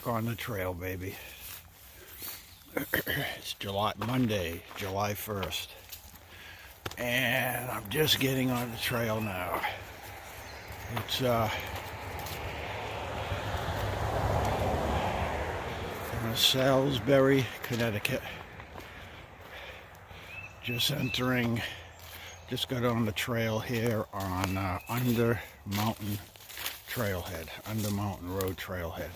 back on the trail, baby. It's Monday, July 1st. And I'm just getting on the trail now. It's in Salisbury, Connecticut. Just got on the trail here on Under Mountain Trailhead, Under Mountain Road Trailhead.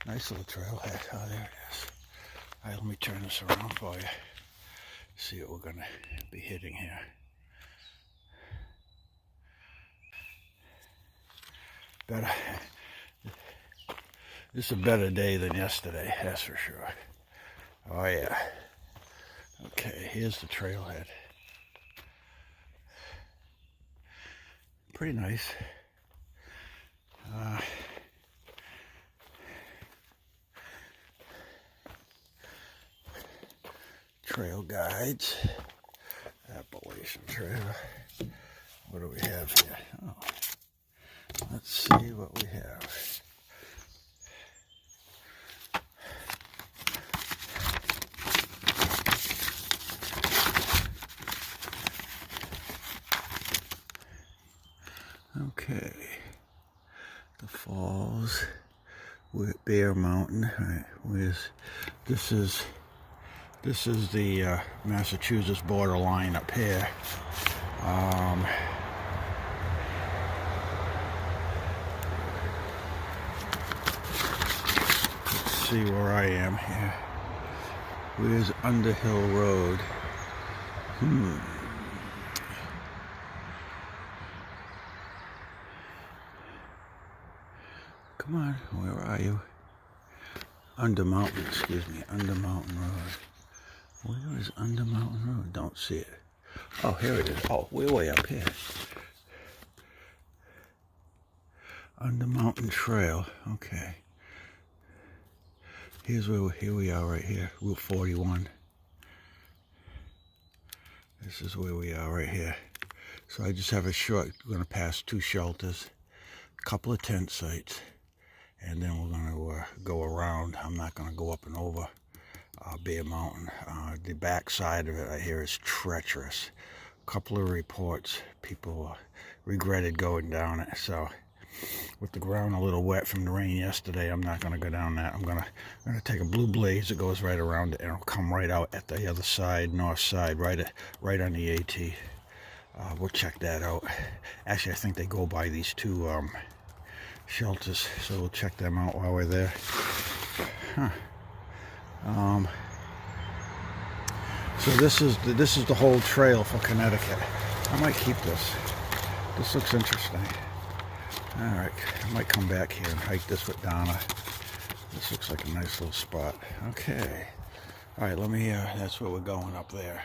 Nice little trailhead. Oh, there it is. All right, let me turn this around for you. See what we're gonna be hitting here. Better. This is a better day than yesterday, that's for sure. Oh yeah. Okay, here's the trailhead. Pretty nice. Trail guides. Appalachian Trail. What do we have here? Oh, let's see what we have. Okay, the falls, Bear Mountain. All right, this is the Massachusetts borderline up here. Let's see where I am here. Where's Underhill Road? Come on, where are you? Under Mountain Road. Where is Under Mountain Road? Don't see it. Oh, here it is. Oh, we're way up here. Under Mountain Trail. Okay. Here we are right here. Route 41. This is where we are right here. So I just have we're going to pass 2 shelters, a couple of tent sites, and then we're going to go around. I'm not going to go up and over Bear Mountain. The back side of it, I hear, is treacherous. A couple of reports, people regretted going down it. So with the ground a little wet from the rain yesterday, I'm not going to go down that. I'm going to take a Blue Blaze that goes right around it, and it'll come right out at the other side, north side, right on the AT. We'll check that out. Actually, I think they go by these 2 shelters, so we'll check them out while we're there. So this is the whole trail for Connecticut. I might keep this. This looks interesting. All right, I might come back here and hike this with Donna. This looks like a nice little spot. Okay. All right, let me. That's where we're going up there.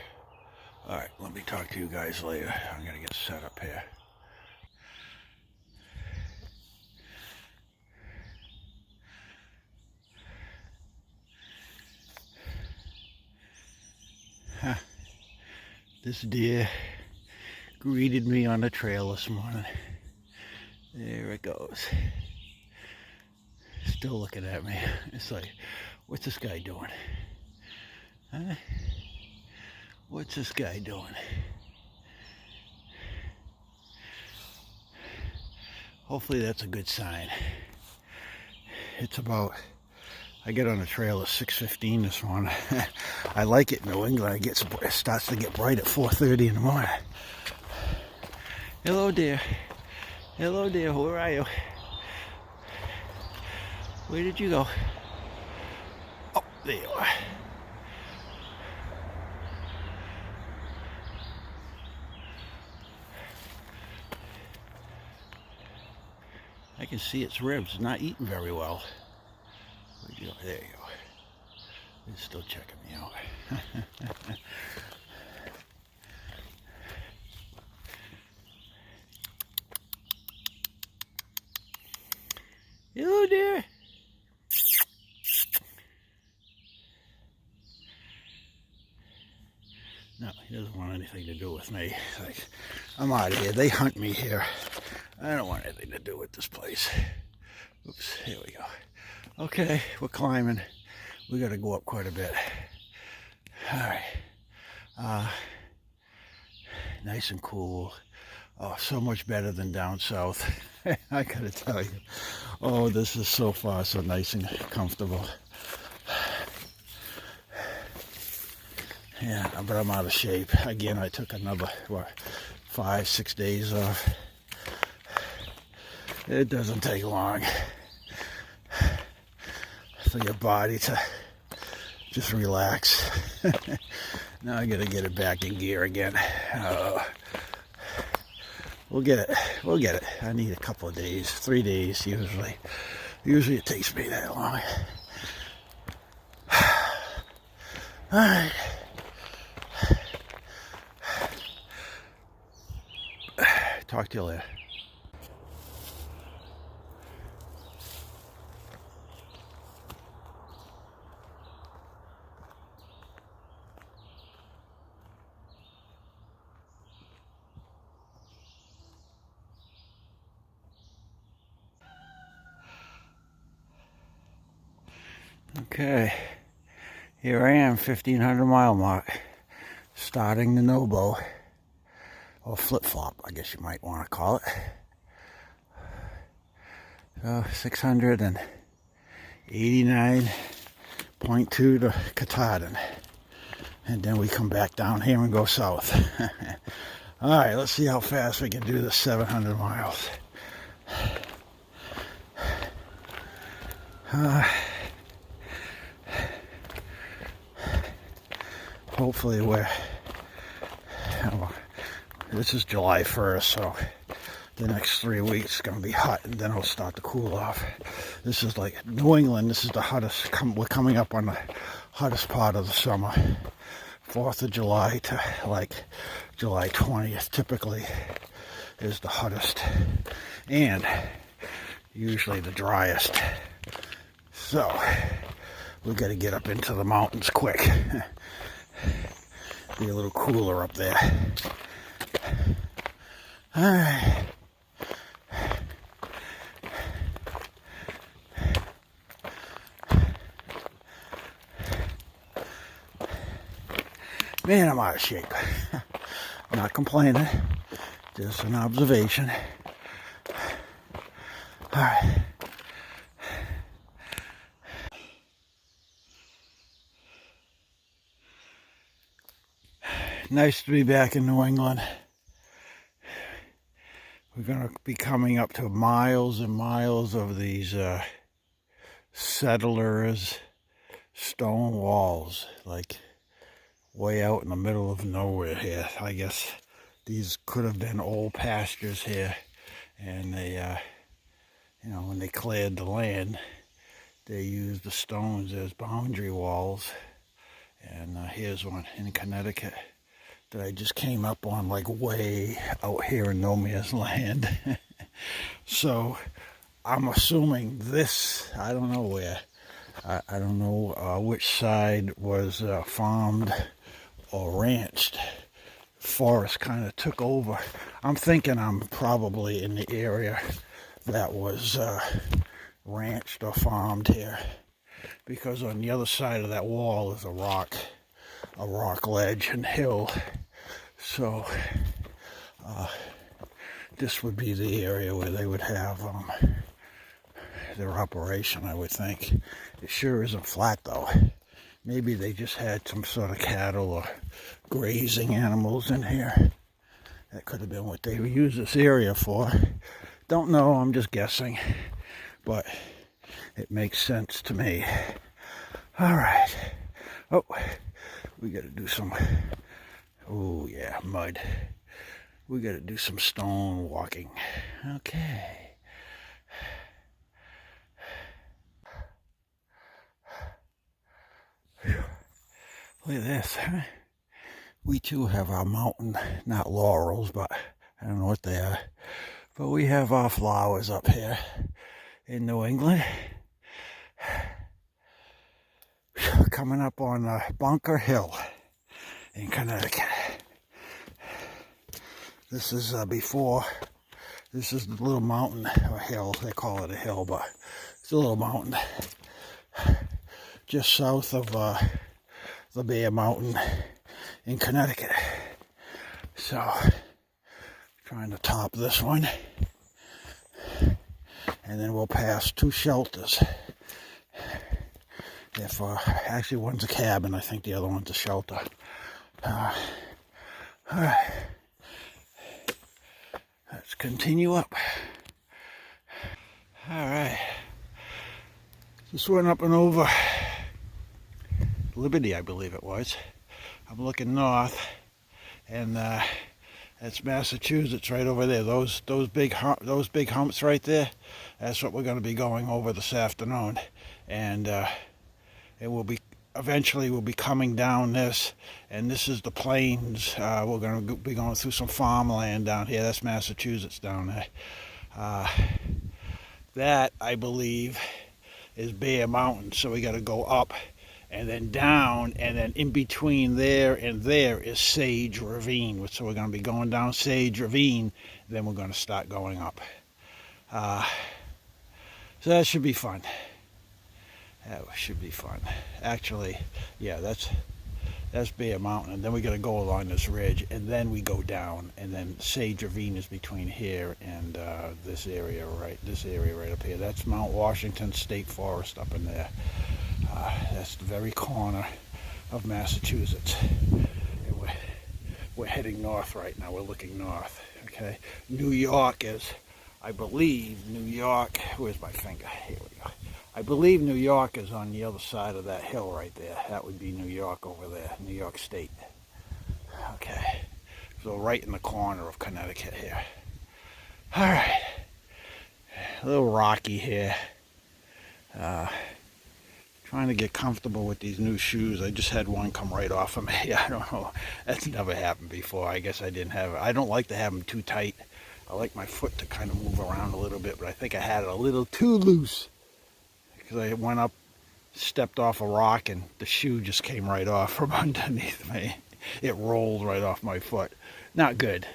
All right, let me talk to you guys later. I'm gonna get set up here. This deer greeted me on the trail this morning. There it goes. Still looking at me. It's like, what's this guy doing? Huh? What's this guy doing? Hopefully that's a good sign. It's about, I get on the trail at 6:15 this morning. I like it in New England. It starts to get bright at 4:30 in the morning. Hello, dear. Hello, dear. Where are you? Where did you go? Oh, there you are. I can see its ribs. Not eating very well. Where'd you go? There you go. It's still checking me out. Hello, dear. No, he doesn't want anything to do with me. Like, I'm out of here. They hunt me here. I don't want anything to do with this place. Oops, here we go. Okay, we're climbing. We got to go up quite a bit. All right. Nice and cool. Oh, so much better than down south. I gotta tell you. Oh, this is so far so nice and comfortable. Yeah, but I'm out of shape. Again, I took another, 5-6 days off. It doesn't take long for your body to just relax. Now I gotta get it back in gear again. We'll get it. We'll get it. I need a couple of days, 3 days usually. Usually it takes me that long. All right. Talk to you later. Okay, here I am, 1,500 mile mark, starting the Nobo, or flip-flop, I guess you might want to call it. So 689.2 to Katahdin, and then we come back down here and go south. All right, let's see how fast we can do the 700 miles. Hopefully this is July 1st, so the next 3 weeks is going to be hot, and then it'll start to cool off. This is like New England. This is the hottest. We're coming up on the hottest part of the summer. 4th of July to like July 20th typically is the hottest, and usually the driest. So we got to get up into the mountains quick. Be a little cooler up there. All right. Man, I'm out of shape. I'm not complaining. Just an observation. All right. Nice to be back in New England. We're going to be coming up to miles and miles of these settlers' stone walls, like way out in the middle of nowhere here. I guess these could have been old pastures here, and they, when they cleared the land, they used the stones as boundary walls. And here's one in Connecticut that I just came up on, like way out here in no man's land. So I'm assuming this, I don't know where, I don't know which side was farmed or ranched. Forest kind of took over. I'm thinking I'm probably in the area that was ranched or farmed here, because on the other side of that wall is a rock ledge and hill. So this would be the area where they would have their operation, I would think. It sure isn't flat though. Maybe they just had some sort of cattle or grazing animals in here. That could have been what they would use this area for. Don't know, I'm just guessing, but it makes sense to me. All right. Oh, we got to do some, oh yeah, mud. We got to do some stone walking. Okay. Look at this. We too have our mountain, not laurels, but I don't know what they are. But we have our flowers up here in New England. Coming up on Bunker Hill in Connecticut. This is before This is the little mountain or hill. They call it a hill, but it's a little mountain just south of the Bear Mountain in Connecticut. So, trying to top this one. And then we'll pass 2 shelters. Actually, one's a cabin. I think the other one's a shelter. All right. Let's continue up. All right. Just went up and over Liberty, I believe it was. I'm looking north, and that's Massachusetts right over there. Those big humps right there. That's what we're going to be going over this afternoon, and it will be eventually we'll be coming down this, and this is the plains. We're going to be going through some farmland down here. That's Massachusetts down there. That, I believe, is Bear Mountain. So we got to go up and then down, and then in between there and there is Sage Ravine. So we're going to be going down Sage Ravine, then we're going to start going up. So that should be fun. That should be fun. Actually, yeah, that's Bear Mountain, and then we got to go along this ridge, and then we go down, and then Sage Ravine is between here and this area right up here. That's Mount Washington State Forest up in there. That's the very corner of Massachusetts. And we're heading north right now. We're looking north. Okay, New York is, I believe, New York. Where's my finger? Here we go. I believe New York is on the other side of that hill right there. That would be New York over there, New York State. Okay, so right in the corner of Connecticut here. All right, a little rocky here. Trying to get comfortable with these new shoes. I just had one come right off of me. I don't know. That's never happened before. I guess I didn't have it. I don't like to have them too tight. I like my foot to kind of move around a little bit, but I think I had it a little too loose. Because I went up, stepped off a rock, and the shoe just came right off from underneath me. It rolled right off my foot. Not good.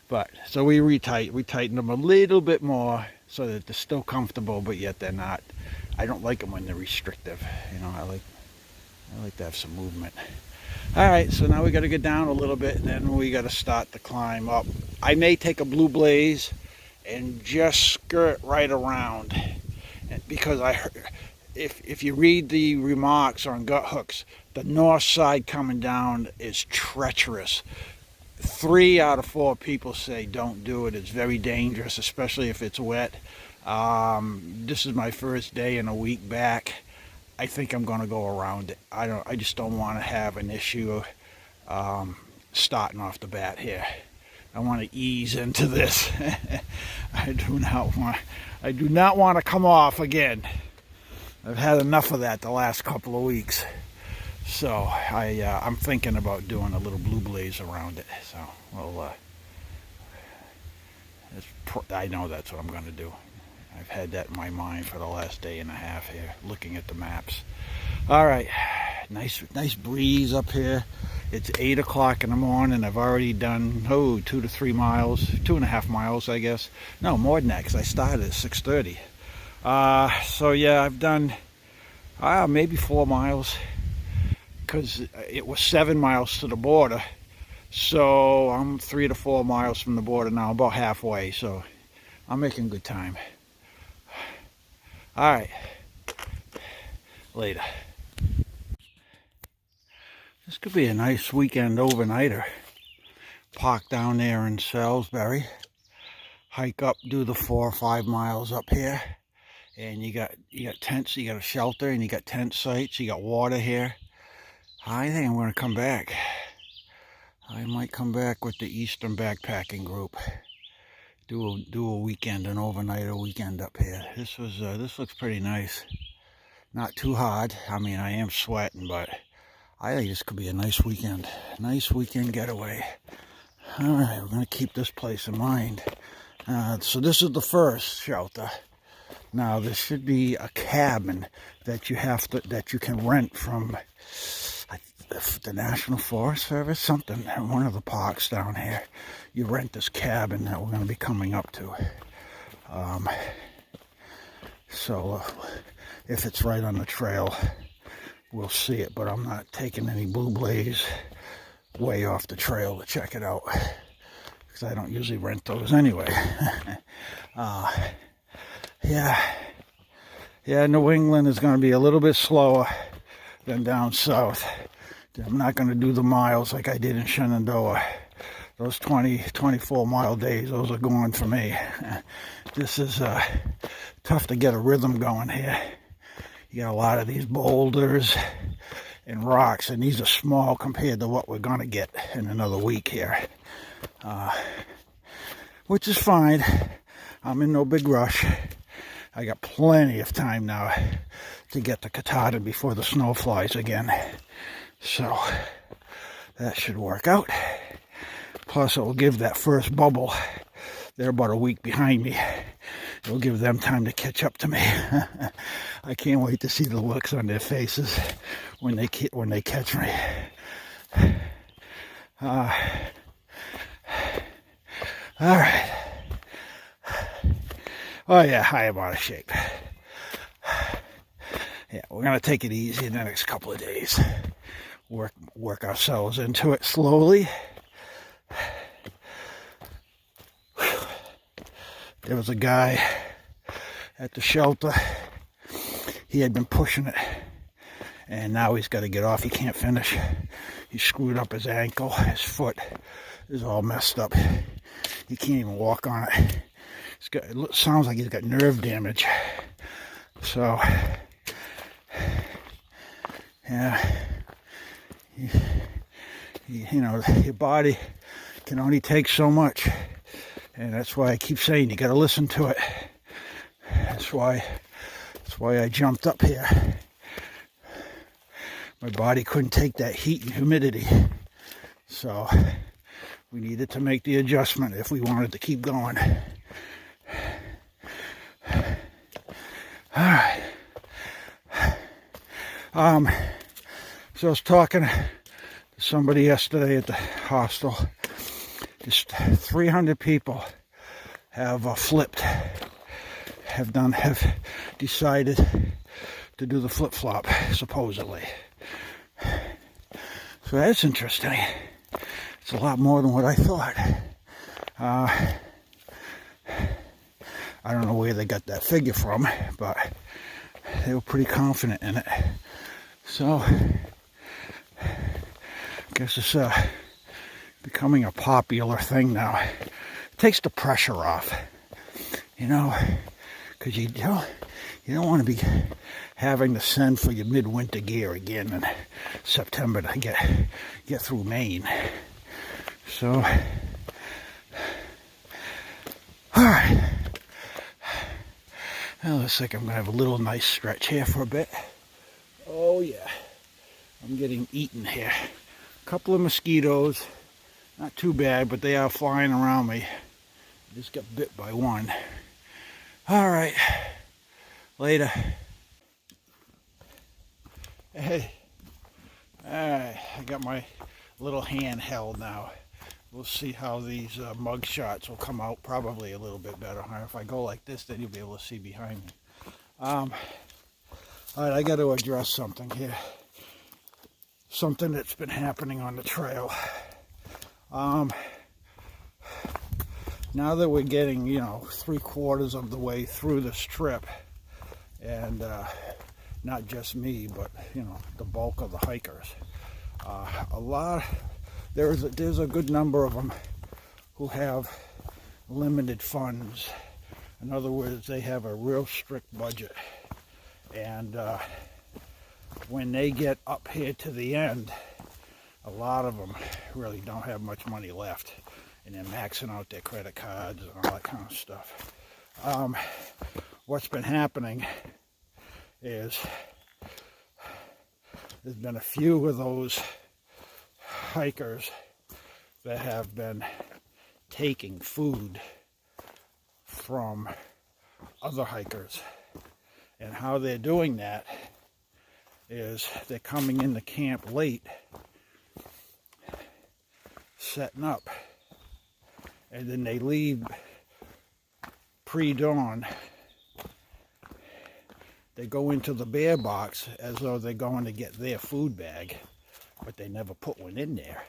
But, so we tightened them a little bit more so that they're still comfortable, but yet they're not. I don't like them when they're restrictive. You know, I like to have some movement. All right, so now we got to get down a little bit, and then we got to start the climb up. I may take a Blue Blaze and just skirt right around, because if you read the remarks on Guthooks, the north side coming down is treacherous. 3 out of 4 people say don't do it. It's very dangerous, especially if it's wet. This is my first day in a week back. I think I'm going to go around it. I just don't want to have an issue starting off the bat here. I want to ease into this. I do not want to come off again. I've had enough of that the last couple of weeks. So I'm thinking about doing a little Blue Blaze around it. So I know that's what I'm going to do. I've had that in my mind for the last day and a half here, looking at the maps. All right, nice breeze up here. It's 8 o'clock in the morning. I've already done 2 to 3 miles, 2.5 miles, I guess. No, more than that, because I started at 6:30. So yeah, I've done maybe 4 miles, because it was 7 miles to the border. So I'm 3 to 4 miles from the border now, about halfway. So I'm making good time. All right, later. This could be a nice weekend overnighter. Park down there in Salisbury, hike up, do the 4 or 5 miles up here, and you got tents, you got a shelter, and you got tent sites, you got water here. I think I'm going to come back. I might come back with the Eastern Backpacking Group. Do a weekend, an overnighter weekend up here. This looks pretty nice. Not too hard. I mean, I am sweating, but I think this could be a nice weekend. Nice weekend getaway. All right, we're going to keep this place in mind. So this is the first shelter. Now, this should be a cabin that you can rent from the National Forest Service, something, one of the parks down here. You rent this cabin that we're going to be coming up to. So if it's right on the trail, we'll see it. But I'm not taking any blue blaze way off the trail to check it out, because I don't usually rent those anyway. Yeah, New England is going to be a little bit slower than down south. I'm not going to do the miles like I did in Shenandoah. Those 24 mile days, those are gone for me. This is tough to get a rhythm going here. You got a lot of these boulders and rocks, and these are small compared to what we're going to get in another week here. Which is fine. I'm in no big rush. I got plenty of time now to get to Katahdin before the snow flies again. So that should work out. Plus it will give that first bubble, they're about a week behind me, it'll give them time to catch up to me. I can't wait to see the looks on their faces when they catch me. All right. Oh yeah, I am out of shape. Yeah, we're gonna take it easy in the next couple of days. Work ourselves into it slowly. There was a guy at the shelter. He had been pushing it, and now he's got to get off. He can't finish. He screwed up his ankle. His foot is all messed up. He can't even walk on it. It sounds like he's got nerve damage. So, yeah, you know, your body can only take so much, and that's why I keep saying you got to listen to it. That's why I jumped up here. My body couldn't take that heat and humidity, so we needed to make the adjustment if we wanted to keep going. All right. So I was talking to somebody yesterday at the hostel. Just 300 people have flipped, have decided to do the flip-flop, supposedly. So that's interesting. It's a lot more than what I thought. I don't know where they got that figure from, but they were pretty confident in it. So, I guess it's becoming a popular thing now. It takes the pressure off, you know, because you don't want to be having to send for your midwinter gear again in September to get through Maine. So, all right. Well, looks like I'm going to have a little nice stretch here for a bit. Oh yeah, I'm getting eaten here. A couple of mosquitoes, not too bad, but they are flying around me. I just got bit by one. All right, later. Hey, all right, I got my little handheld now. We'll see how these mug shots will come out, probably a little bit better. If I go like this, then you'll be able to see behind me. All right, I got to address something here. Something that's been happening on the trail. Now that we're getting, 3/4 of the way through this trip, and not just me, but, the bulk of the hikers, there's a good number of them who have limited funds. In other words, they have a real strict budget. And when they get up here to the end, a lot of them really don't have much money left. And they're maxing out their credit cards and all that kind of stuff. What's been happening is there's been a few of those hikers that have been taking food from other hikers, and how they're doing that is they're coming into camp late setting up. And then they leave pre-dawn. They go into the bear box as though they're going to get their food bag, but they never put one in there.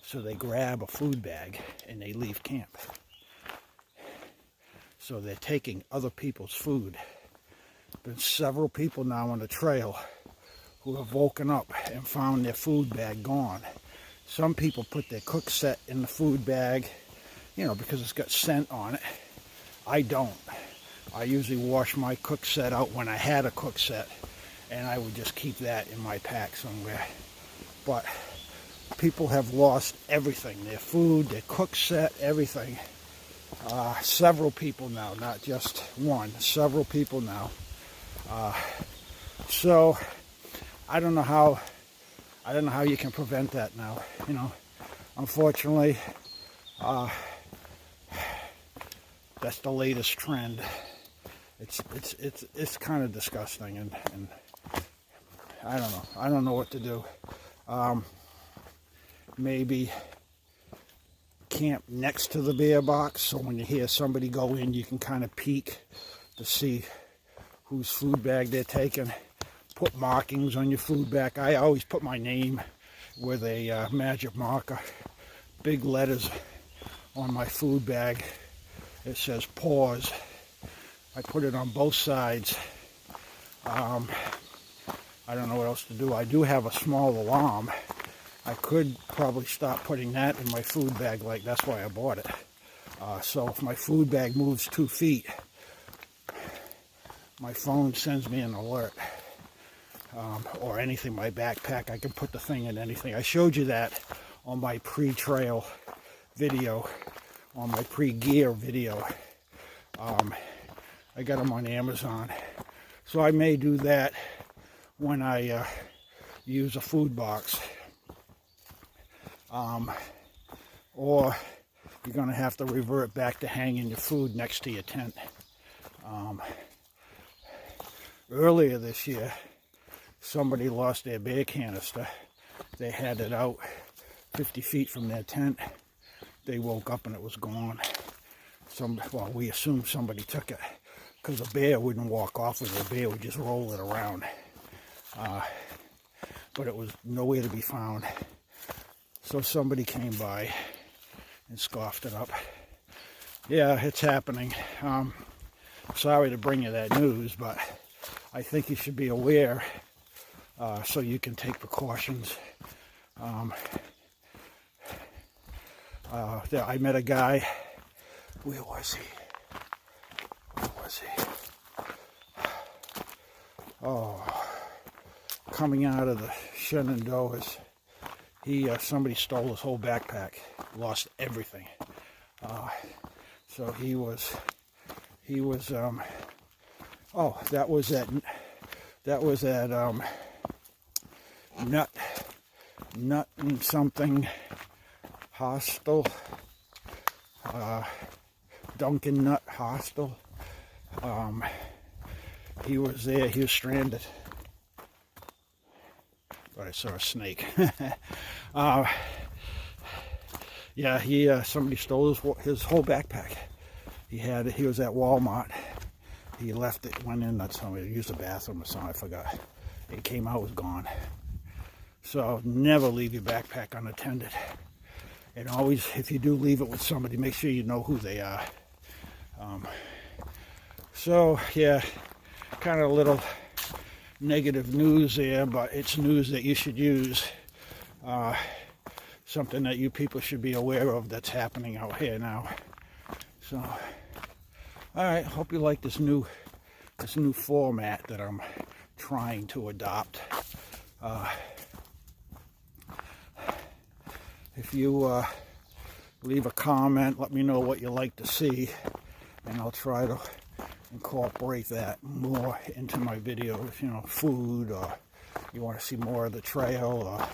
So they grab a food bag and they leave camp. So they're taking other people's food. Been several people now on the trail who have woken up and found their food bag gone. Some people put their cook set in the food bag, you know, because it's got scent on it. I don't. I usually wash my cook set out when I had a cook set, and I would just keep that in my pack somewhere. But people have lost everything, their food, their cook set, everything. Several people now, not just one, several people now. So I don't know how you can prevent that now, you know. Unfortunately, that's the latest trend. It's kind of disgusting, and I don't know. I don't know what to do. Maybe camp next to the bear box, so when you hear somebody go in, you can kind of peek to see whose food bag they're taking. Put markings on your food bag. I always put my name with a magic marker, big letters on my food bag. It says pause. I put it on both sides. I don't know what else to do. I do have a small alarm. I could probably stop putting that in my food bag, like that's why I bought it. So if my food bag moves 2 feet, my phone sends me an alert. Or anything, my backpack, I can put the thing in anything. I showed you that on my pre-trail video, on my pre-gear video. I got them on Amazon. So I may do that when I use a food box. Or you're going to have to revert back to hanging your food next to your tent. Earlier this year, somebody lost their beer canister. They had it out 50 feet from their tent. They woke up and it was gone. Well, we assumed somebody took it because a bear wouldn't walk off with it. A bear would just roll it around. But it was nowhere to be found. So somebody came by and scoffed it up. Yeah, it's happening. Sorry to bring you that news, but I think you should be aware so you can take precautions. I met a guy. Where was he? Oh, coming out of the Shenandoahs. Somebody stole his whole backpack, lost everything. So he was. Oh, that was at Nut and something Hostel, Dunkin' Nut Hostel. He was there. He was stranded. But I saw a snake. Yeah, somebody stole his whole backpack. He was at Walmart. He left it, went in, somebody used the bathroom or something, I forgot. It came out, was gone. So never leave your backpack unattended. And always, if you do leave it with somebody, make sure you know who they are. So yeah, kind of a little negative news there, but it's news that you should use. Something that you people should be aware of that's happening out here now. So, all right, hope you like this new format that I'm trying to adopt. If you leave a comment, let me know what you like to see, and I'll try to incorporate that more into my videos. You know, food, or you want to see more of the trail, or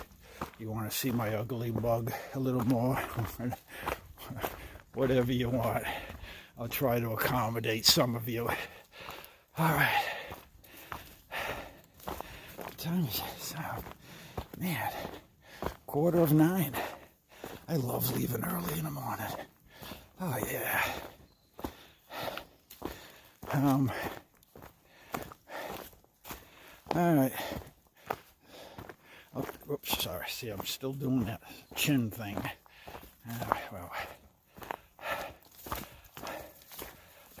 you want to see my ugly bug a little more. Whatever you want, I'll try to accommodate some of you. All right. What time is it? Man, 9:15. I love leaving early in the morning. Oh yeah. All right. Oh, oops, sorry. See, I'm still doing that chin thing. Well,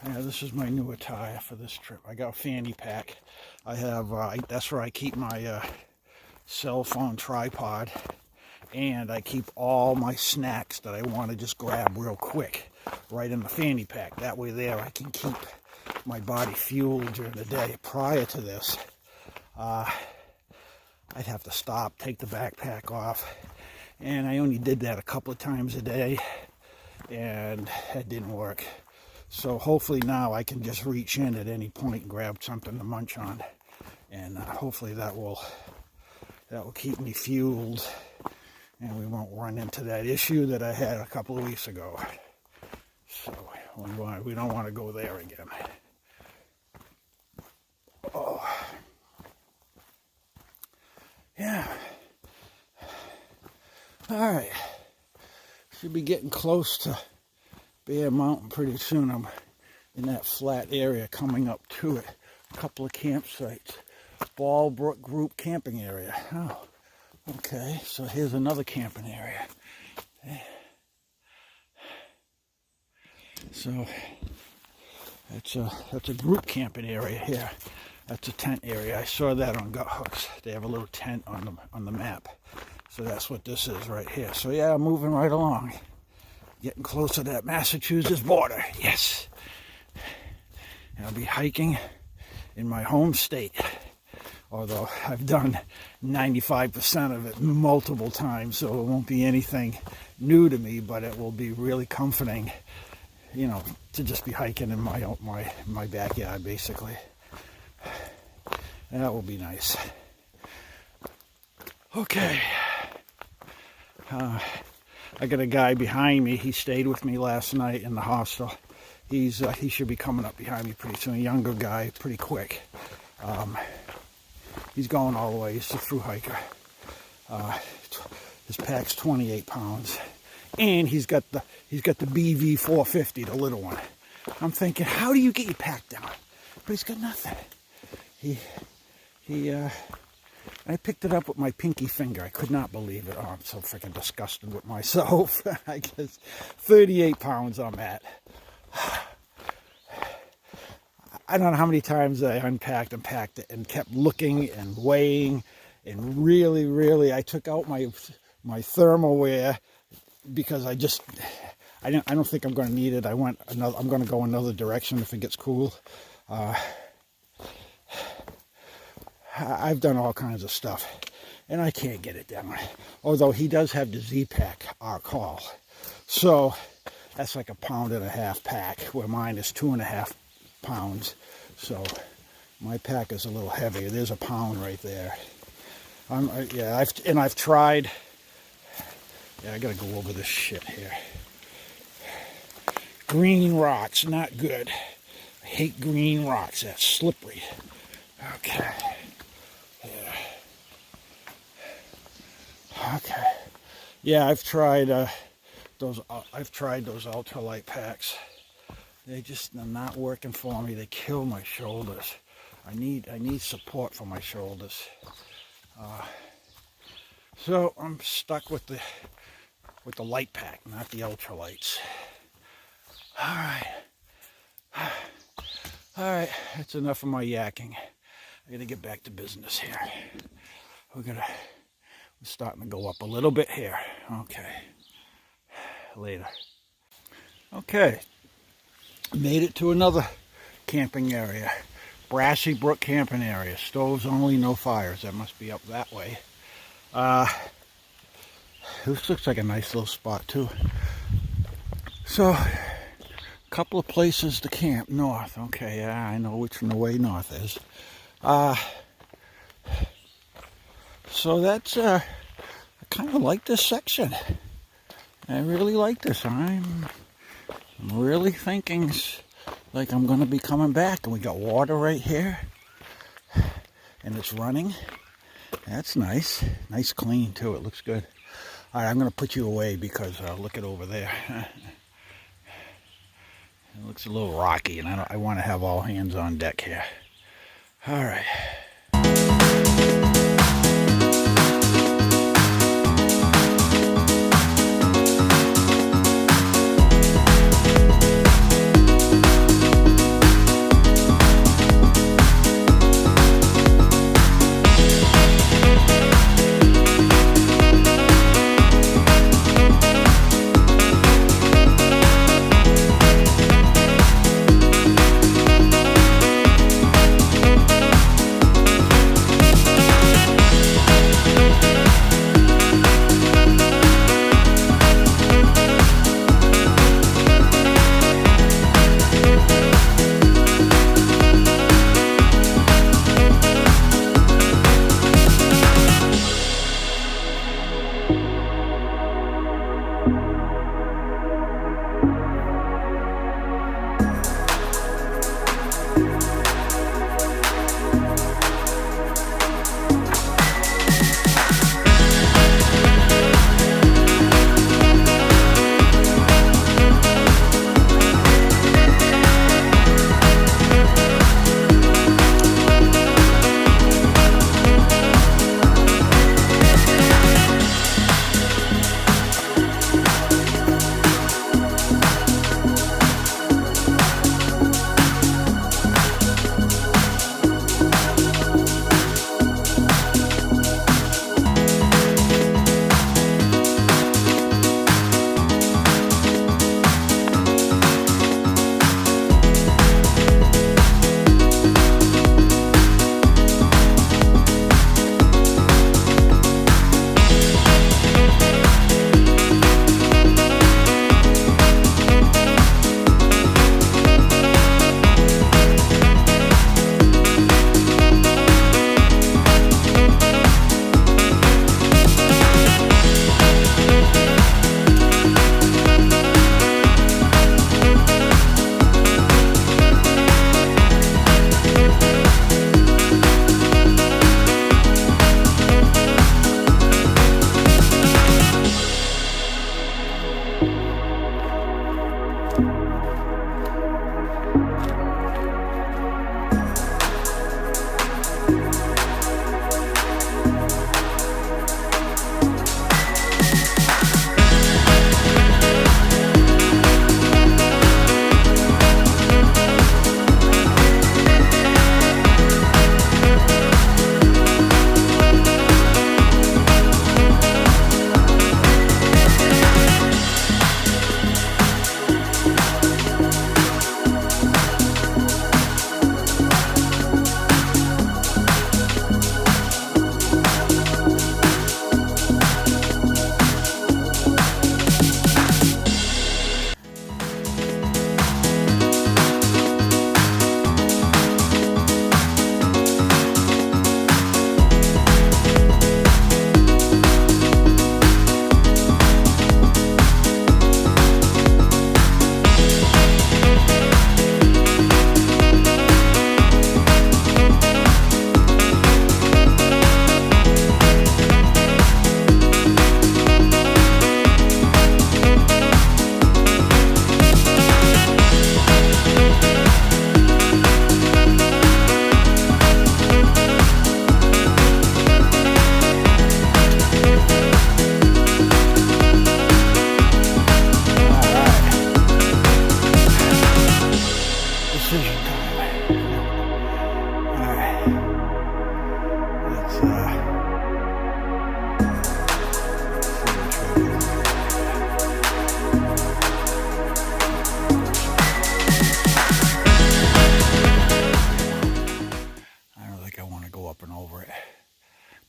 yeah, this is my new attire for this trip. I got a fanny pack. I have, that's where I keep my cell phone tripod, and I keep all my snacks that I want to just grab real quick right in the fanny pack. That way there I can keep my body fueled during the day. Prior to this, I'd have to stop, take the backpack off, and I only did that a couple of times a day, and it didn't work. So hopefully now I can just reach in at any point and grab something to munch on, and hopefully that will keep me fueled, and we won't run into that issue that I had a couple of weeks ago. So we don't want to go there again. Oh, yeah. All right. Should be getting close to Bear Mountain pretty soon. I'm in that flat area coming up to it. A couple of campsites. Ballbrook Group Camping Area. Oh, okay. So here's another camping area. So that's a group camping area here. That's a tent area. I saw that on Guthooks. They have a little tent on the map. So that's what this is right here. So yeah, I'm moving right along. Getting close to that Massachusetts border. Yes. And I'll be hiking in my home state. Although I've done 95% of it multiple times, so it won't be anything new to me, but it will be really comforting, you know, to just be hiking in my backyard, basically. And that will be nice. Okay. I got a guy behind me. He stayed with me last night in the hostel. He should be coming up behind me pretty soon. A younger guy, pretty quick. He's going all the way. He's a through hiker. His pack's 28 pounds, and he's got the BV 450, the little one. I'm thinking, how do you get your pack down? But he's got nothing. I picked it up with my pinky finger. I could not believe it. Oh, I'm so freaking disgusted with myself. I guess 38 pounds I'm at. I don't know how many times I unpacked and packed it and kept looking and weighing, and really I took out my thermal wear because I don't think I'm going to need it. I'm going to go another direction if it gets cool. I've done all kinds of stuff, and I can't get it down. Although he does have the Z-Pack, our call. So that's like 1.5 pound pack, where mine is 2.5 pounds. So my pack is a little heavier. There's 1 pound right there. I've tried. Yeah, I gotta go over this shit here. Green rocks, not good. I hate green rocks. That's slippery. Okay. Yeah. Okay. Yeah, I've tried those ultralight packs. They're not working for me. They kill my shoulders. I need support for my shoulders. So I'm stuck with the light pack, not the ultralights. All right, that's enough of my yakking. I gotta get back to business here. We're starting to go up a little bit here. Okay. Later. Okay. Made it to another camping area. Brassy Brook camping area. Stoves only, no fires. That must be up that way. This looks like a nice little spot too. So, a couple of places to camp north. Okay, yeah, I know which way north is. So that's, I kind of like this section. I really like this. I'm really thinking like I'm going to be coming back. And we got water right here. And it's running. That's nice. Nice clean too. It looks good. All right, I'm going to put you away because look at over there. It looks a little rocky, and I want to have all hands on deck here. All right.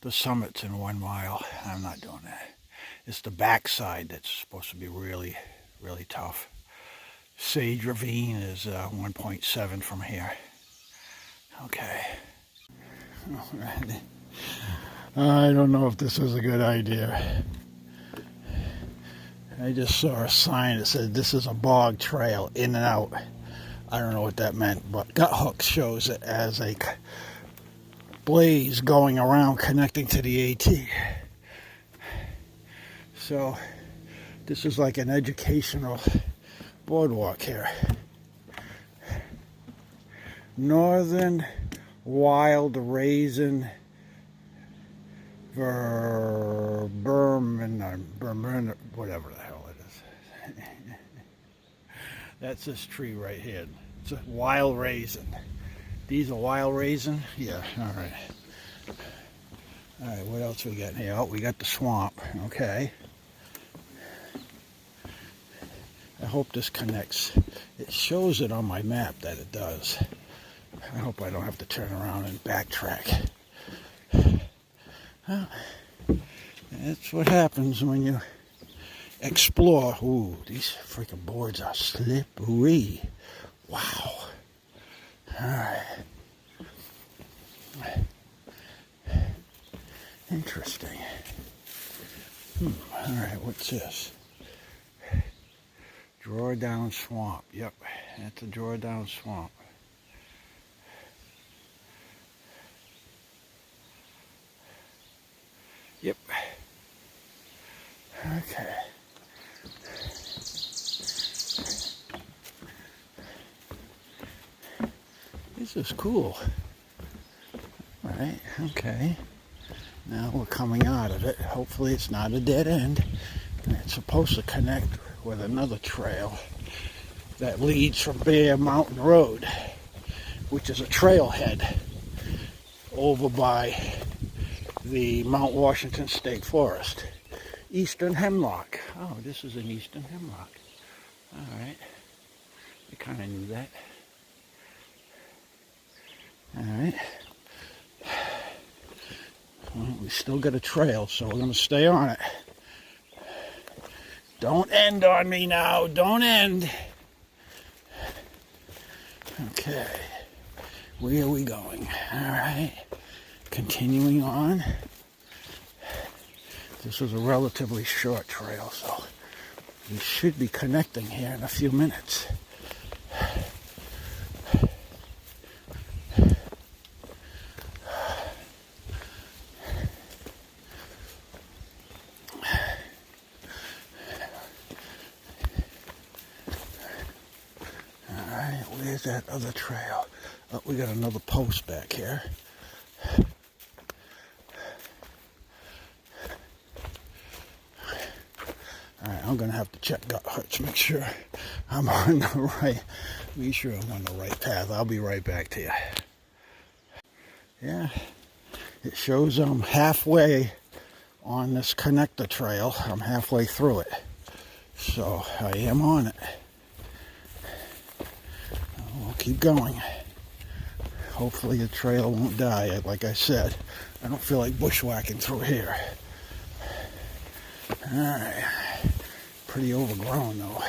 The summit's in 1 mile. I'm not doing that. It's the backside that's supposed to be really, really tough. Sage Ravine is 1.7 from here. Okay. Alright. I don't know if this is a good idea. I just saw a sign that said this is a bog trail in and out. I don't know what that meant, but Guthooks shows it as a blaze going around connecting to the AT. So this is like an educational boardwalk here. Northern Wild Raisin Vermin, whatever the hell it is. That's this tree right here. It's a wild raisin. These are wild raisin? Yeah, all right. All right, what else we got here? Oh, we got the swamp. Okay. I hope this connects. It shows it on my map that it does. I hope I don't have to turn around and backtrack. Well, that's what happens when you explore. Ooh, these freaking boards are slippery. Wow. All right. Interesting. All right, what's this? Draw down swamp. Yep, that's a draw down swamp. Yep. Okay. This is cool. All right, okay. Now we're coming out of it. Hopefully it's not a dead end. And it's supposed to connect with another trail that leads from Bear Mountain Road, which is a trailhead over by the Mount Washington State Forest. Eastern Hemlock. Oh, this is an Eastern Hemlock. All right. I kind of knew that. All right. Well, we still got a trail, so we're going to stay on it. Don't end on me now. Don't end. Okay. Where are we going? All right. Continuing on. This was a relatively short trail, so we should be connecting here in a few minutes. Alright, where's that other trail? Oh, we got another post back here. Alright, I'm gonna have to check gut hurts, make sure I'm on the right, be sure I'm on the right path. I'll be right back to you. Yeah, it shows I'm halfway on this connector trail. I'm halfway through it. So I am on it. We'll keep going. Hopefully the trail won't die. Like I said, I don't feel like bushwhacking through here. Alright. Pretty overgrown though.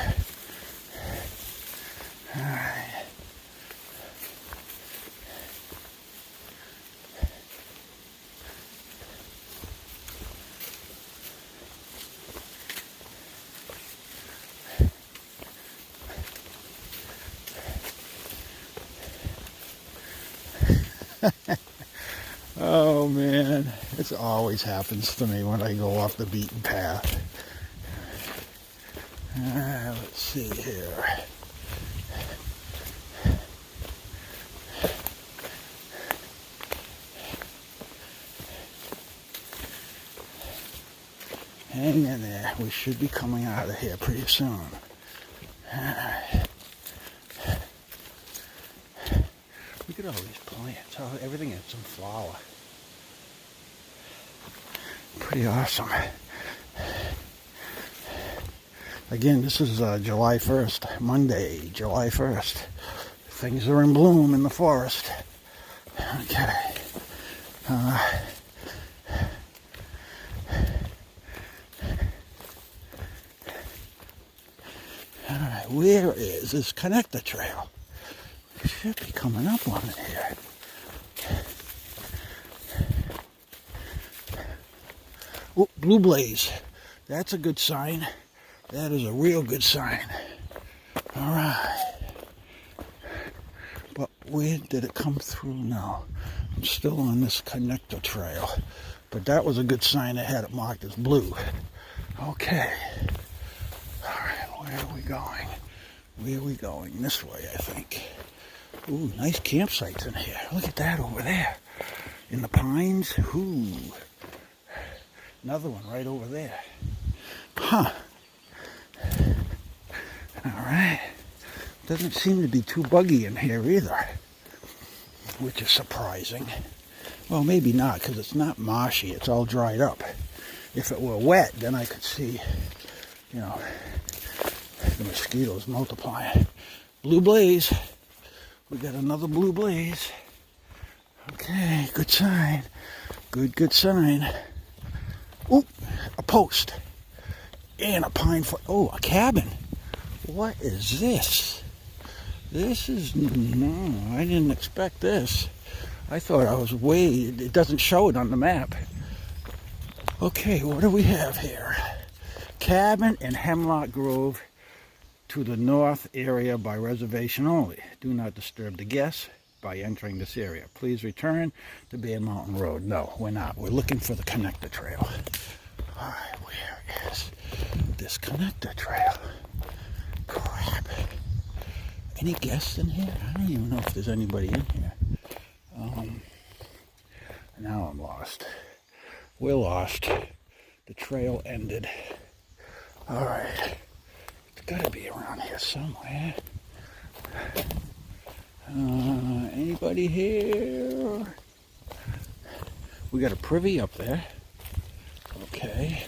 Alright. Oh man, this always happens to me when I go off the beaten path. Let's see here. Hang in there. We should be coming out of here pretty soon. Look at all these plants. Oh, everything has some flower. Pretty awesome. Again, this is July 1st, Monday, July 1st. Things are in bloom in the forest. Okay. Alright, where is this connector trail? Should be coming up on it here. Oh, blue blaze. That's a good sign. That is a real good sign. All right. But where did it come through now? I'm still on this connector trail. But that was a good sign. It had it marked as blue. Okay. All right, where are we going? Where are we going? This way, I think. Ooh, nice campsites in here. Look at that over there. In the pines. Ooh. Another one right over there. Huh. All right. Doesn't seem to be too buggy in here either, which is surprising. Well, maybe not, because it's not marshy. It's all dried up. If it were wet, then I could see, you know, the mosquitoes multiplying. Blue blaze. We got another blue blaze. Okay, good sign. Good sign. Ooh, a post. And a pine foot. Oh, a cabin. What is this? This is, no, I didn't expect this. I thought I was it doesn't show it on the map. Okay, what do we have here? Cabin in Hemlock Grove to the north area by reservation only. Do not disturb the guests by entering this area. Please return to Bear Mountain Road. No, we're not. We're looking for the connector trail. All right, where is this connector trail? Crap. Any guests in here? I don't even know if there's anybody in here. Now I'm lost. We're lost. The trail ended. All right. It's got to be around here somewhere. Anybody here? We got a privy up there. Okay.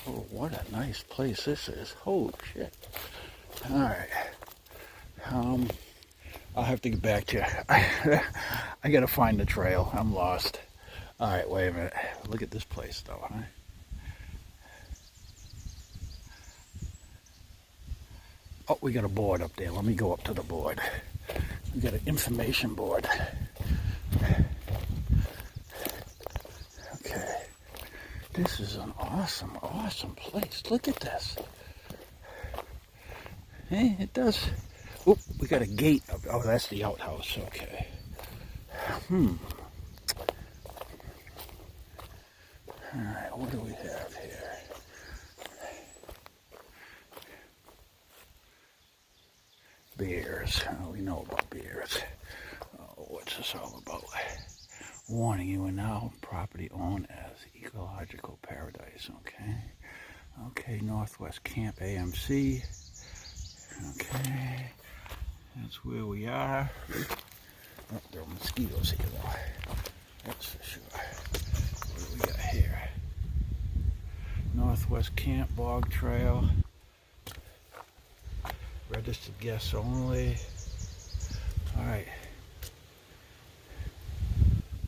Oh, what a nice place this is. Holy shit. All right. I'll have to get back to you. I gotta find the trail. I'm lost. All right, wait a minute. Look at this place, though, huh? Oh, we got a board up there. Let me go up to the board. We got an information board. Okay. This is an awesome place. Look at this. Hey, it does. Oh, we got a gate up. Oh, that's the outhouse. Okay. All right, what do we have here? Bears. Oh, we know about bears. Oh, what's this all about? Warning, you are now property owned as Ecological Paradise. Okay. Okay, Northwest Camp AMC. Okay. That's where we are. Oh, there are mosquitoes here, though. That's for sure. What do we got here? Northwest Camp Bog Trail. Registered guests only. Alright.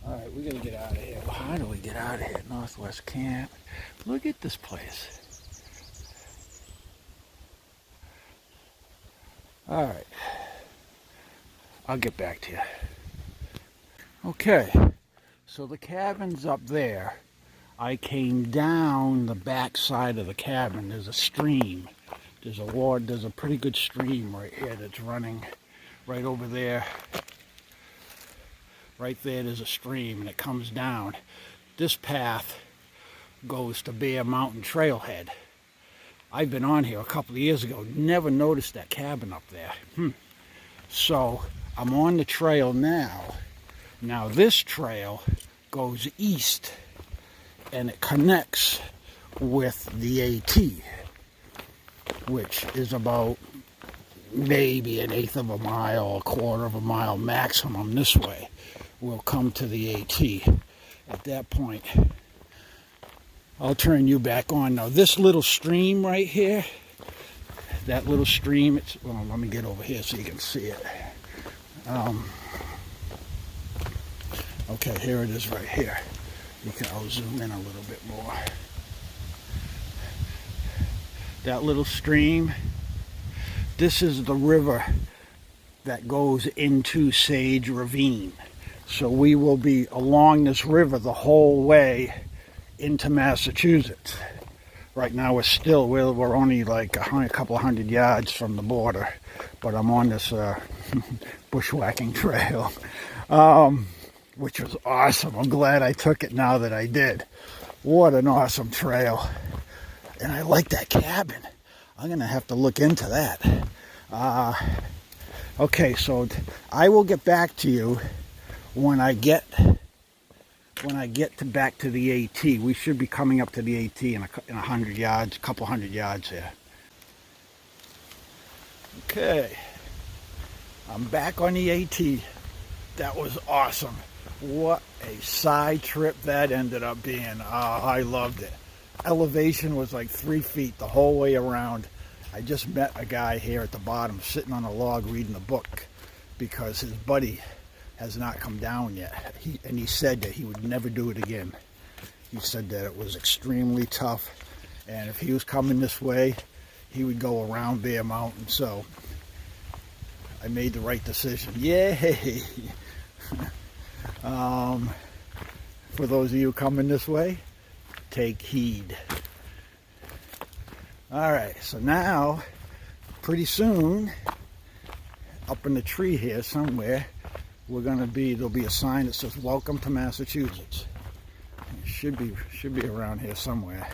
Alright, we gotta get out of here. Well, how do we get out of here? Northwest Camp. Look at this place. Alright. I'll get back to you. Okay. So the cabin's up there. I came down the back side of the cabin. There's a stream. There's a pretty good stream right here that's running right over there. Right there, there's a stream, and it comes down. This path goes to Bear Mountain Trailhead. I've been on here a couple of years ago, never noticed that cabin up there. So I'm on the trail now. Now this trail goes east, and it connects with the AT, which is about maybe an eighth of a mile, a quarter of a mile maximum this way. We'll come to the AT. At that point, I'll turn you back on. Now this little stream right here, that little stream, well, let me get over here so you can see it. Okay, here it is right here. I'll zoom in a little bit more. That little stream, this is the river that goes into Sage Ravine. So we will be along this river the whole way into Massachusetts. Right now we're only like a couple of hundred yards from the border, but I'm on this bushwhacking trail. which was awesome. I'm glad I took it now that I did. What an awesome trail. And I like that cabin. I'm going to have to look into that. Okay, so I will get back to you when I get back to the AT. We should be coming up to the AT in 100 yards, a couple hundred yards here. Okay, I'm back on the AT. That was awesome. What a side trip that ended up being. I loved it. Elevation was like 3 feet the whole way around. I just met a guy here at the bottom sitting on a log reading a book because his buddy has not come down yet. He said that he would never do it again. He said that it was extremely tough, and if he was coming this way, he would go around Bear Mountain. So I made the right decision. Yay! For those of you coming this way, take heed. All right, so now, pretty soon, up in the tree here somewhere, there'll be a sign that says "Welcome to Massachusetts." It should be around here somewhere.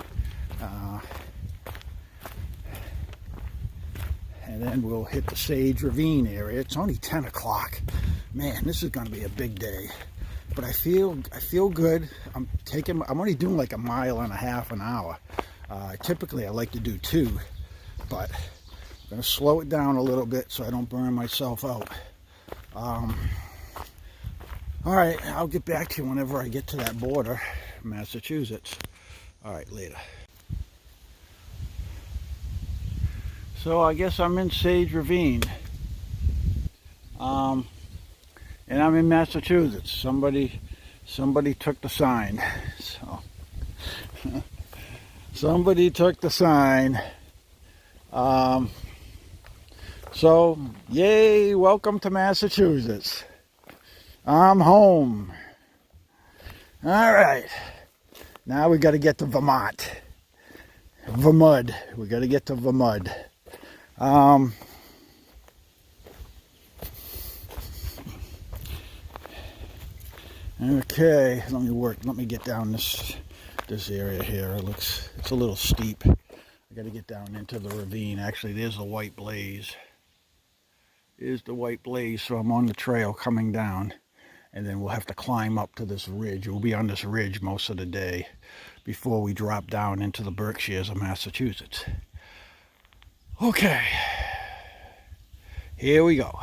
And then we'll hit the Sage Ravine area. It's only 10 o'clock. Man, this is going to be a big day. But I feel good. I'm only doing like 1.5 miles an hour. Typically I like to do 2, but I'm going to slow it down a little bit so I don't burn myself out. All right, I'll get back to you whenever I get to that border, Massachusetts. All right, later. So I guess I'm in Sage Ravine. And I'm in Massachusetts. Somebody took the sign. So somebody took the sign. So yay, welcome to Massachusetts. I'm home. All right. Now we got to get to Vermont. Vermud. We got to get to Vermud. Okay, let me get down this area here. It's a little steep. I got to get down into the ravine. Actually, there's the White Blaze. There's the White Blaze, so I'm on the trail coming down, and then we'll have to climb up to this ridge. We'll be on this ridge most of the day before we drop down into the Berkshires of Massachusetts. Okay, here we go.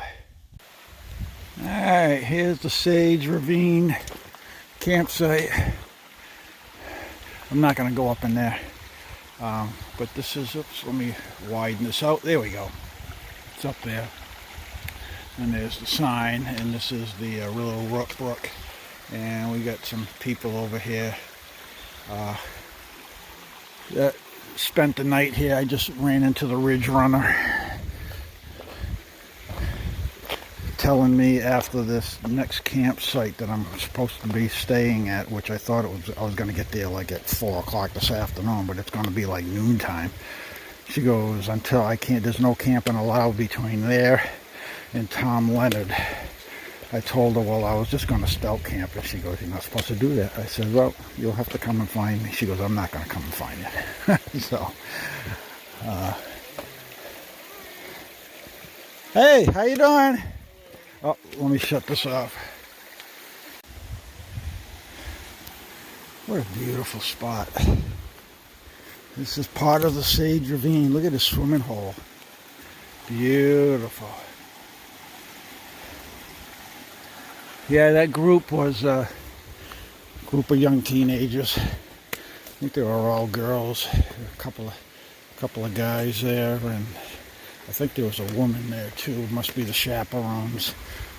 Alright, here's the Sage Ravine campsite. I'm not going to go up in there. But this is, oops, let me widen this out. There we go. It's up there. And there's the sign, and this is the Willow Brook. And we got some people over here that spent the night here. I just ran into the Ridge Runner, telling me after this next campsite that I'm supposed to be staying at, which I thought I was going to get there like at 4 o'clock this afternoon, but it's going to be like noontime. She goes, until I can't, there's no camping allowed between there and Tom Leonard. I told her, well, I was just going to stealth camp, and she goes, you're not supposed to do that. I said, well, you'll have to come and find me. She goes, I'm not going to come and find you. So, hey, how you doing? Oh, let me shut this off. What a beautiful spot. This is part of the Sage Ravine. Look at the swimming hole. Beautiful. Yeah, that group was a group of young teenagers. I think they were all girls. A couple of guys there, and I think there was a woman there too. Must be the chaperones.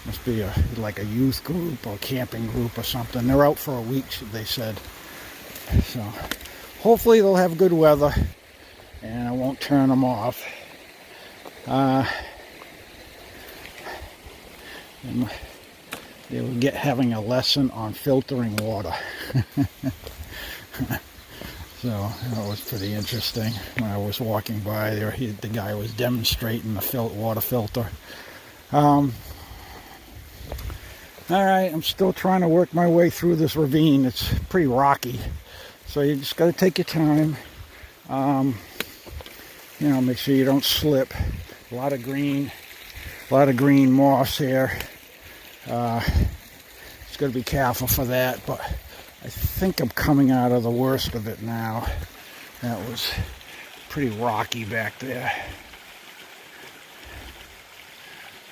Must be like a youth group or camping group or something. They're out for a week, they said. So hopefully they'll have good weather and I won't turn them off. And they will get having a lesson on filtering water. So that was pretty interesting. When I was walking by there, the guy was demonstrating the water filter. All right, I'm still trying to work my way through this ravine. It's pretty rocky, so you just got to take your time. You know, make sure you don't slip. A lot of green moss here. Just got to be careful for that, but I think I'm coming out of the worst of it now. That was pretty rocky back there.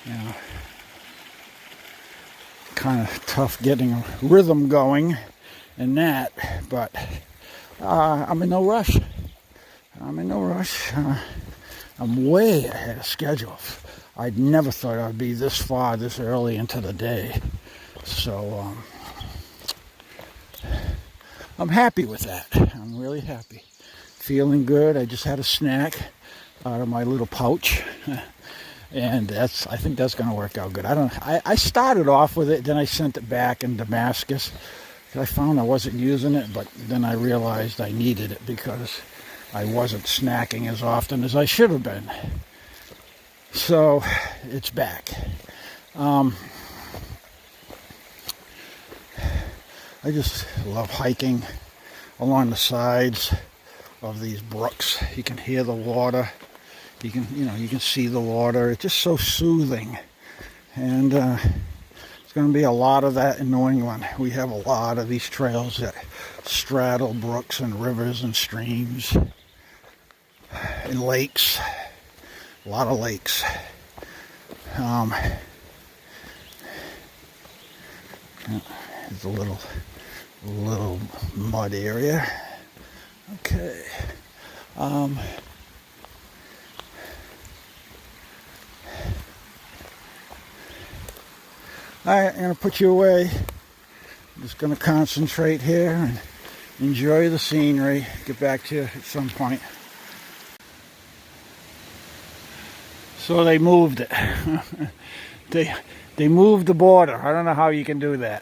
You know, kind of tough getting a rhythm going in that, but I'm in no rush. I'm way ahead of schedule. I'd never thought I'd be this far this early into the day. So I'm happy with that. I'm really happy. Feeling good. I just had a snack out of my little pouch. And I think that's going to work out good. I started off with it, then I sent it back in Damascus. I found I wasn't using it, but then I realized I needed it because I wasn't snacking as often as I should have been. So it's back. I just love hiking along the sides of these brooks. You can hear the water. You can see the water. It's just so soothing. And there's going to be a lot of that in New England. We have a lot of these trails that straddle brooks and rivers and streams and lakes. A lot of lakes. There's a little mud area. Okay. Alright, I'm going to put you away. I'm just going to concentrate here and enjoy the scenery. Get back to you at some point. So they moved it. They moved the border. I don't know how you can do that,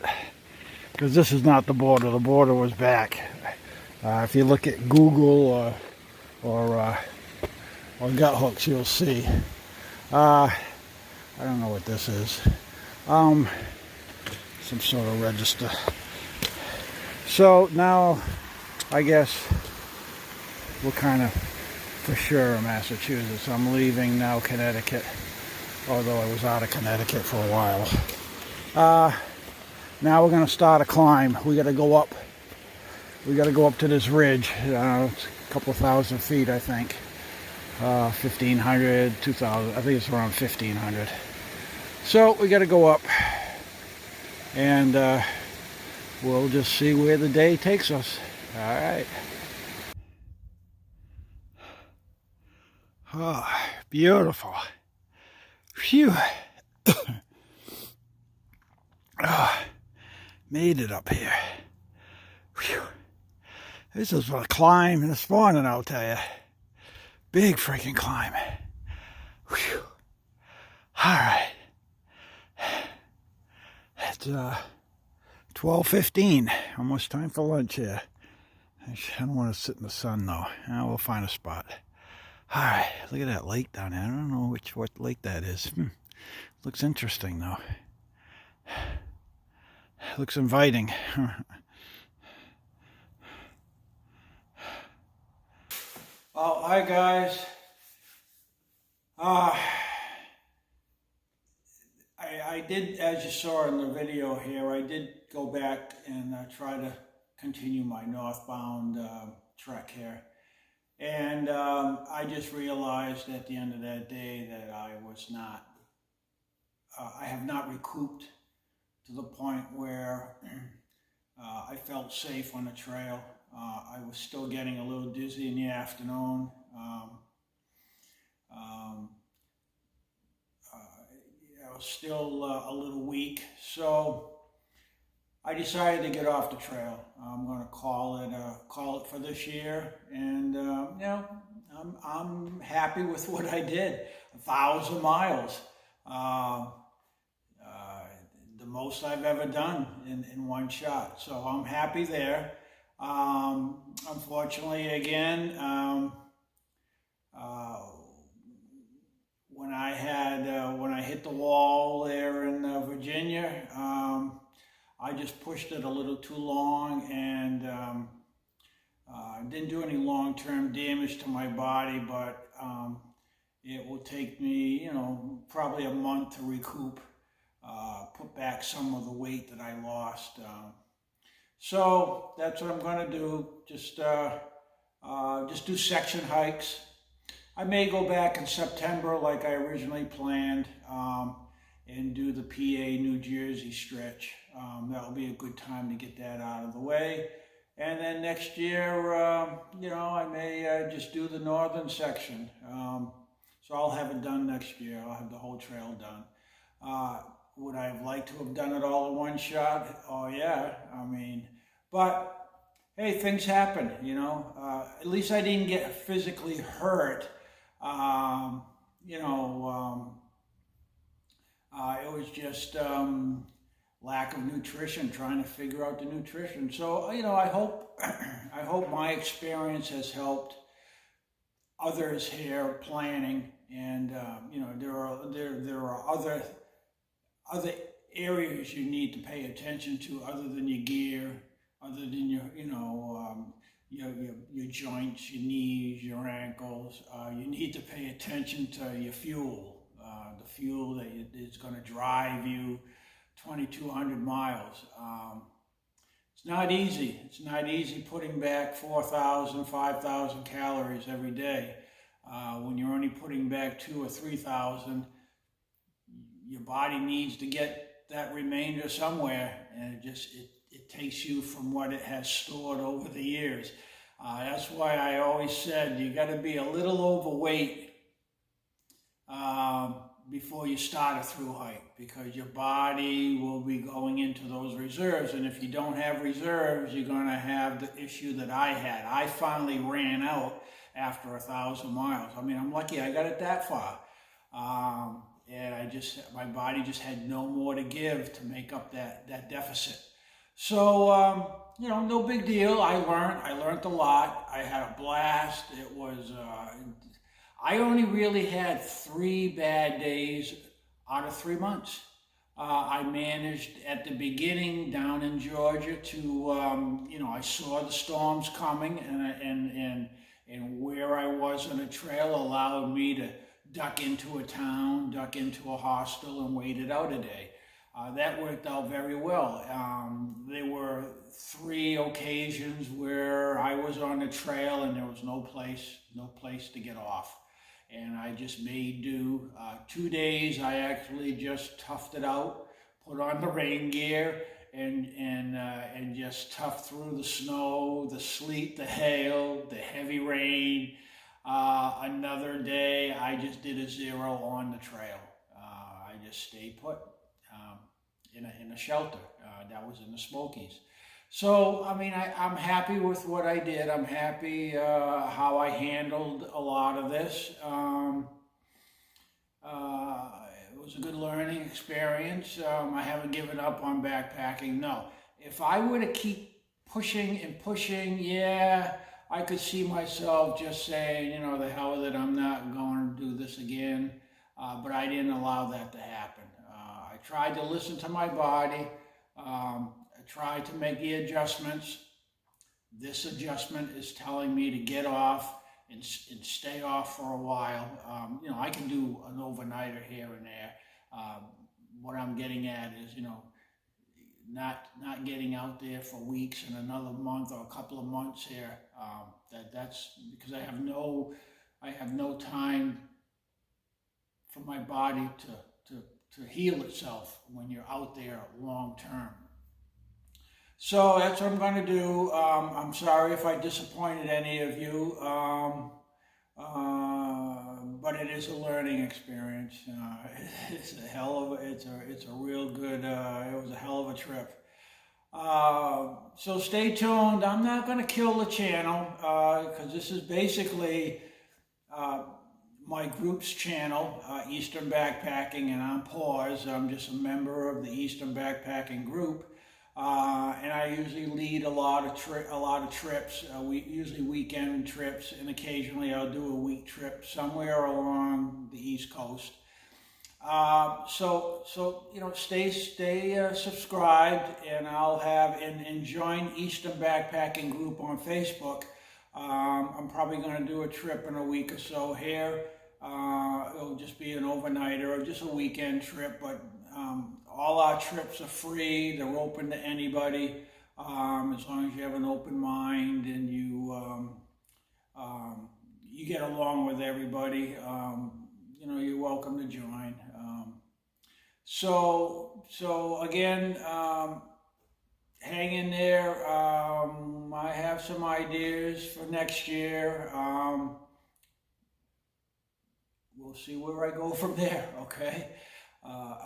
because this is not the border. The border was back. If you look at Google or Gut Hooks, you'll see. I don't know what this is. Some sort of register. So now, I guess we're kind of for sure in Massachusetts. I'm leaving now Connecticut, although I was out of Connecticut for a while. Now we're going to start a climb. We got to go up. We got to go up to this ridge. It's a couple thousand feet, I think. 1,500, 2,000. I think it's around 1,500. So we got to go up, and we'll just see where the day takes us. All right. Oh, beautiful. Phew. Oh, made it up here. Phew. This is a climb this morning, I'll tell you. Big freaking climb. Phew. All right. It's 12:15. Almost time for lunch here. I don't want to sit in the sun though. We'll find a spot. All right, look at that lake down there. I don't know what lake that is. Looks interesting though. Looks inviting. Well, hi guys. I did, as you saw in the video here, I did go back and try to continue my northbound trek here. And I just realized at the end of that day that I have not recouped to the point where I felt safe on the trail. I was still getting a little dizzy in the afternoon. I was still a little weak, so I decided to get off the trail. I'm going to call it for this year, and I'm happy with what I did. 1,000 miles, the most I've ever done in one shot. So I'm happy there. Unfortunately, again, when I hit the wall there in Virginia, I just pushed it a little too long, and didn't do any long-term damage to my body, but it will take me, probably a month to recoup, put back some of the weight that I lost. So that's what I'm going to do. Just do section hikes. I may go back in September like I originally planned, and do the PA New Jersey stretch. That'll be a good time to get that out of the way. And then next year, I may just do the northern section. So I'll have it done next year. I'll have the whole trail done. Would I have liked to have done it all in one shot? Oh yeah, but hey, things happen, At least I didn't get physically hurt. It was just lack of nutrition, trying to figure out the nutrition. So, I hope I hope my experience has helped others here planning, and there are other areas you need to pay attention to other than your gear, other than your joints, your knees, your ankles. You need to pay attention to your fuel, the fuel that is going to drive you 2,200 miles. It's not easy. It's not easy putting back 4,000, 5,000 calories every day. When you're only putting back 2,000 or 3,000, your body needs to get that remainder somewhere, and it takes you from what it has stored over the years. That's why I always said you got to be a little overweight before you start a through hike, because your body will be going into those reserves, and if you don't have reserves, you're going to have the issue that I had. I finally ran out after 1,000 miles. I'm lucky I got it that far. And my body just had no more to give to make up that deficit. So, no big deal. I learned a lot. I had a blast. It was, I only really had 3 bad days out of 3 months. I managed at the beginning down in Georgia to, I saw the storms coming, and where I was on the trail allowed me to duck into a town, duck into a hostel, and wait it out a day. That worked out very well. There were 3 occasions where I was on the trail and there was no place to get off. And I just made do. 2 days I actually just toughed it out, put on the rain gear, and just toughed through the snow, the sleet, the hail, the heavy rain. Another day, I just did a 0 on the trail. I just stayed put in a shelter that was in the Smokies. So, I'm happy with what I did. I'm happy how I handled a lot of this. It was a good learning experience. I haven't given up on backpacking, no. If I were to keep pushing and pushing, yeah, I could see myself just saying, the hell with it, I'm not going to do this again. But I didn't allow that to happen. I tried to listen to my body. I tried to make the adjustments. This adjustment is telling me to get off and stay off for a while. I can do an overnighter here and there. What I'm getting at is, not getting out there for weeks and another month or a couple of months here. That's because I have no time for my body to heal itself when you're out there long term. So that's what I'm going to do. I'm sorry if I disappointed any of you, but it is a learning experience. It's a real good. It was a hell of a trip. So stay tuned. I'm not going to kill the channel because this is basically my group's channel, Eastern Backpacking, and on pause. I'm just a member of the Eastern Backpacking group. And I usually lead a lot of trips. We usually weekend trips, and occasionally I'll do a week trip somewhere along the East Coast. So you know, stay subscribed, and I'll have and join Eastern Backpacking Group on Facebook. I'm probably going to do a trip in a week or so here. It'll just be an overnighter or just a weekend trip, but all our trips are free. They're open to anybody, as long as you have an open mind and you get along with everybody. You know, you're welcome to join. So again, hang in there. I have some ideas for next year. We'll see where I go from there, okay?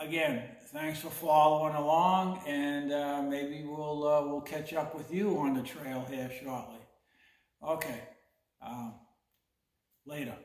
Again, thanks for following along, and maybe we'll catch up with you on the trail here shortly. Okay, later.